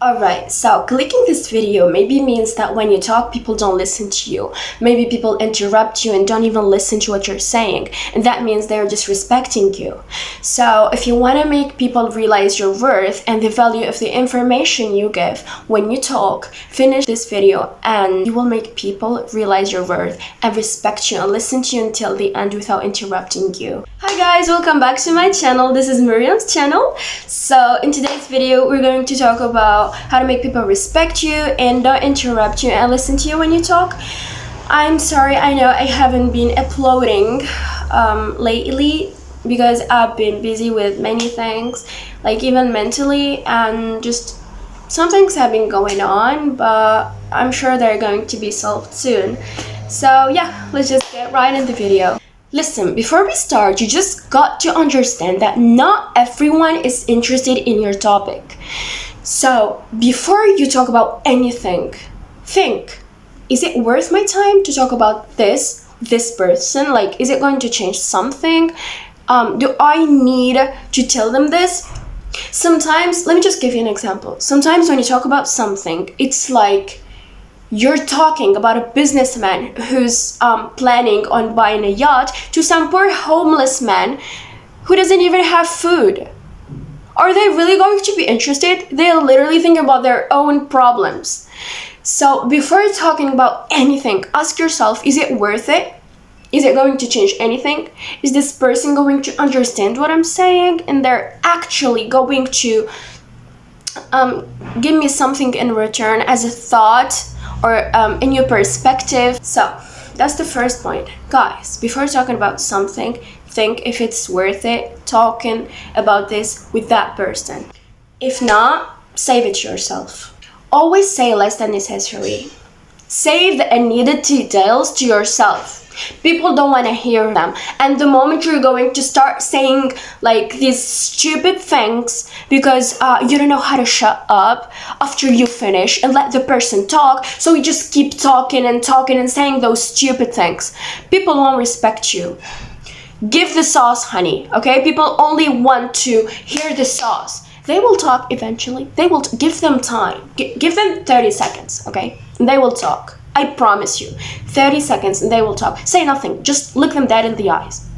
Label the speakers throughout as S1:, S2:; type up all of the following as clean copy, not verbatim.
S1: Alright, so clicking this video maybe means that when you talk, people don't listen to you. Maybe people interrupt you and don't even listen to what you're saying. And that means they're disrespecting you. So if you want to make people realize your worth and the value of the information you give when you talk, finish this video and you will make people realize your worth and respect you and listen to you until the end without interrupting you. Hi guys, welcome back to my channel. This is Miriam's channel. So in today's video, we're going to talk about how to make people respect you and don't interrupt you and listen to you when you talk. I'm sorry, I know I haven't been uploading lately because I've been busy with many things, like even mentally, and just some things have been going on, but I'm sure they're going to be solved soon. So yeah, let's just get right in the video. Listen, before we start, you just got to understand that not everyone is interested in your topic. So before you talk about anything, think, is it worth my time to talk about this person? Like, is it going to change something? Do I need to tell them this? Sometimes, let me just give you an example. Sometimes when you talk about something, it's like you're talking about a businessman who's planning on buying a yacht to some poor homeless man who doesn't even have food. Are they really going to be interested? They'll literally think about their own problems. So before talking about anything, ask yourself, is it worth it? Is it going to change anything? Is this person going to understand what I'm saying? And they're actually going to give me something in return as a thought or a new perspective. So that's the first point. Guys, before talking about something, think if it's worth it talking about this with that person. If not, save it yourself. Always say less than necessary. Save the unneeded details to yourself. People don't want to hear them, and the moment you're going to start saying like these stupid things because you don't know how to shut up after you finish and let the person talk, so you just keep talking and saying those stupid things, people won't respect you. Give the sauce, honey, okay? People only want to hear the sauce. They will talk eventually. They will give them time. Give them 30 seconds, okay? And they will talk. I promise you. 30 seconds and they will talk. Say nothing. Just look them dead in the eyes.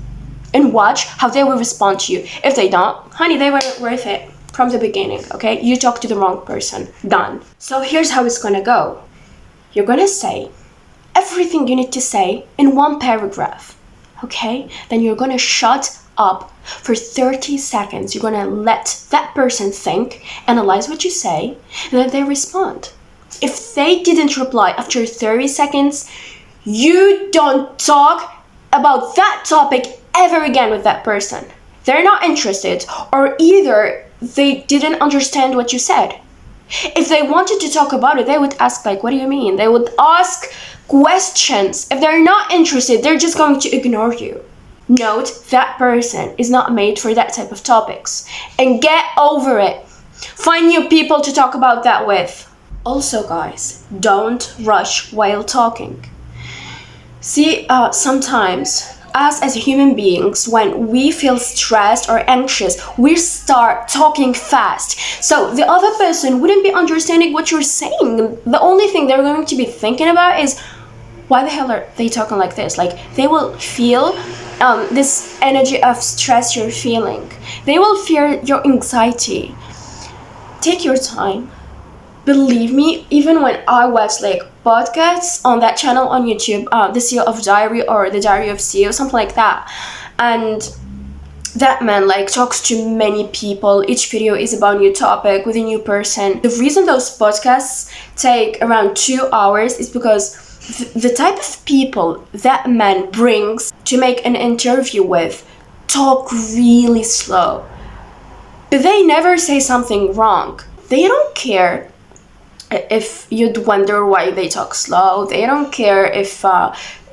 S1: And watch how they will respond to you. If they don't, honey, they weren't worth it from the beginning, okay? You talked to the wrong person. Done. So here's how it's gonna go. You're gonna say everything you need to say in one paragraph. Okay, then you're gonna shut up for 30 seconds. You're gonna let that person think, analyze what you say, and then they respond. If they didn't reply after 30 seconds, you don't talk about that topic ever again with that person. They're not interested, or either they didn't understand what you said. If they wanted to talk about it, they would ask like, what do you mean? They would ask questions. If they're not interested, they're just going to ignore you. Note, that person is not made for that type of topics. And get over it. Find new people to talk about that with. Also, guys, don't rush while talking. See, sometimes us as human beings, when we feel stressed or anxious, we start talking fast. So the other person wouldn't be understanding what you're saying. The only thing they're going to be thinking about is, why the hell are they talking like this? Like, they will feel this energy of stress you're feeling. They will fear your anxiety. Take your time. Believe me, even when I watch like podcasts on that channel on YouTube, the CEO of Diary or the Diary of CEO, something like that, and that man like talks to many people. Each video is about a new topic with a new person. The reason those podcasts take around 2 hours is because the type of people that man brings to make an interview with talk really slow, but they never say something wrong. They don't care if you'd wonder why they talk slow. They don't care if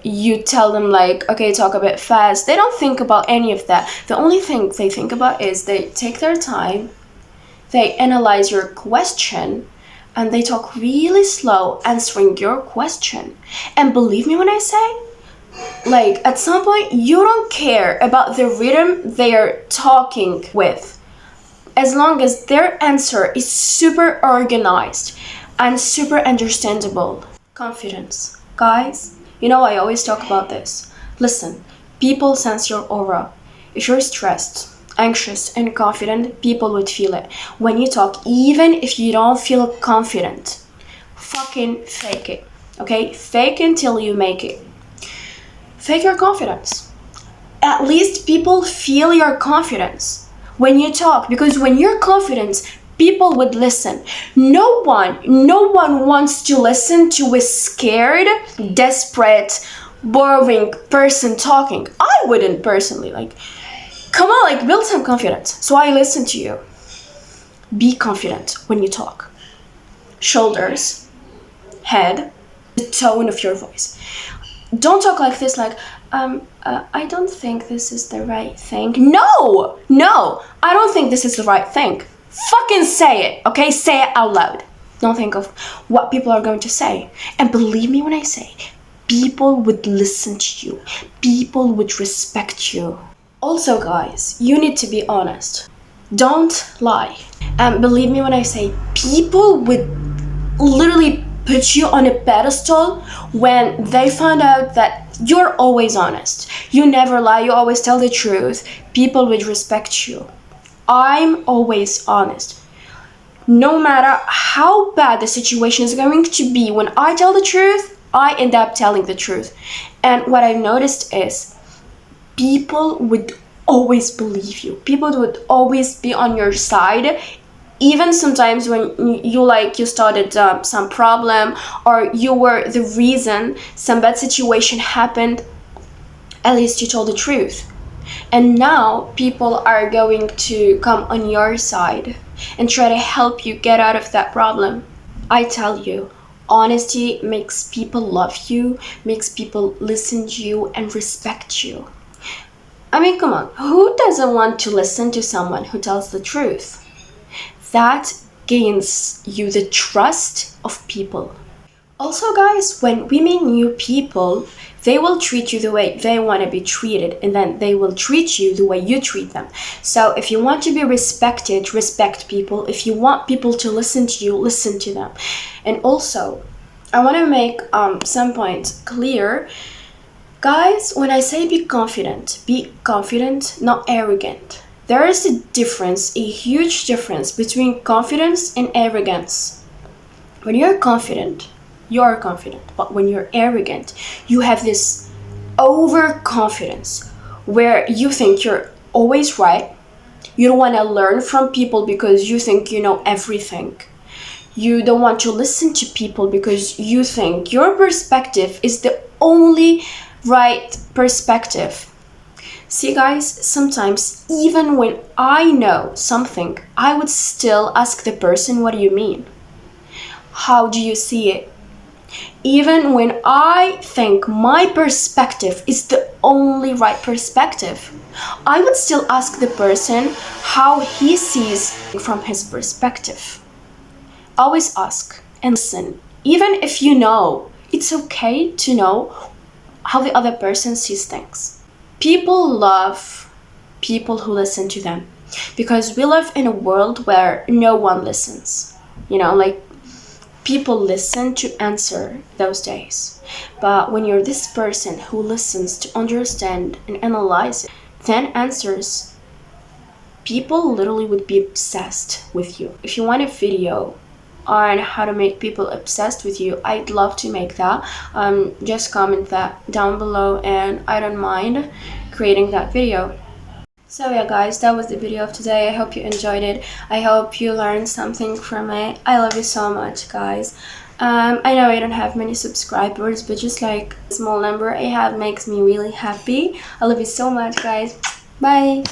S1: you tell them like, okay, talk a bit fast. They don't think about any of that. The only thing they think about is they take their time, they analyze your question, and they talk really slow answering your question. And believe me when I say, like, at some point you don't care about the rhythm they are talking with. as long as their answer is super organized and super understandable. Confidence. Guys, you know I always talk about this. Listen, people sense your aura. If you're stressed, anxious, and confident, people would feel it. When you talk, even if you don't feel confident, fucking fake it. Okay? Fake until you make it. Fake your confidence. At least people feel your confidence when you talk, because when you're confident, people would listen. No one wants to listen to a scared, desperate, boring person talking. I wouldn't personally. Like, come on, like, build some confidence. So I listen to you. Be confident when you talk. Shoulders, head, the tone of your voice. Don't talk like this, like, I don't think this is the right thing. No, I don't think this is the right thing. Fucking say it, okay? Say it out loud. Don't think of what people are going to say. And believe me when I say, people would listen to you. People would respect you. Also, guys, you need to be honest. Don't lie. And believe me when I say, people would literally put you on a pedestal when they find out that you're always honest. You never lie, you always tell the truth. People would respect you. I'm always honest. No matter how bad the situation is going to be, when I tell the truth, I end up telling the truth. And what I've noticed is people would always believe you. People would always be on your side. Even sometimes when you started some problem, or you were the reason some bad situation happened, at least you told the truth. And now people are going to come on your side and try to help you get out of that problem. I tell you, honesty makes people love you, makes people listen to you and respect you. I mean, come on, who doesn't want to listen to someone who tells the truth? That gains you the trust of people. Also, guys, when we meet new people, they will treat you the way they want to be treated, and then they will treat you the way you treat them. So if you want to be respected, respect people. If you want people to listen to you, listen to them. And also, I want to make some points clear. Guys, when I say be confident, not arrogant. There is a difference, a huge difference between confidence and arrogance. When you're confident, but when you're arrogant, you have this overconfidence where you think you're always right. You don't want to learn from people because you think you know everything. You don't want to listen to people because you think your perspective is the only right perspective. See, guys, sometimes even when I know something, I would still ask the person, what do you mean? How do you see it? Even when I think my perspective is the only right perspective, I would still ask the person how he sees from his perspective. Always ask and listen. Even if you know, it's okay to know how the other person sees things. People love people who listen to them, because we live in a world where no one listens. Like, people listen to answer those days. But when you're this person who listens to understand and analyze it, then answers, people literally would be obsessed with you. If you want a video on how to make people obsessed with you, I'd love to make that. Just comment that down below and I don't mind creating that video. So yeah, guys, that was the video of today. I hope you enjoyed it. I hope you learned something from it. I love you so much, guys. I know I don't have many subscribers, but just like a small number I have makes me really happy. I love you so much, guys. Bye.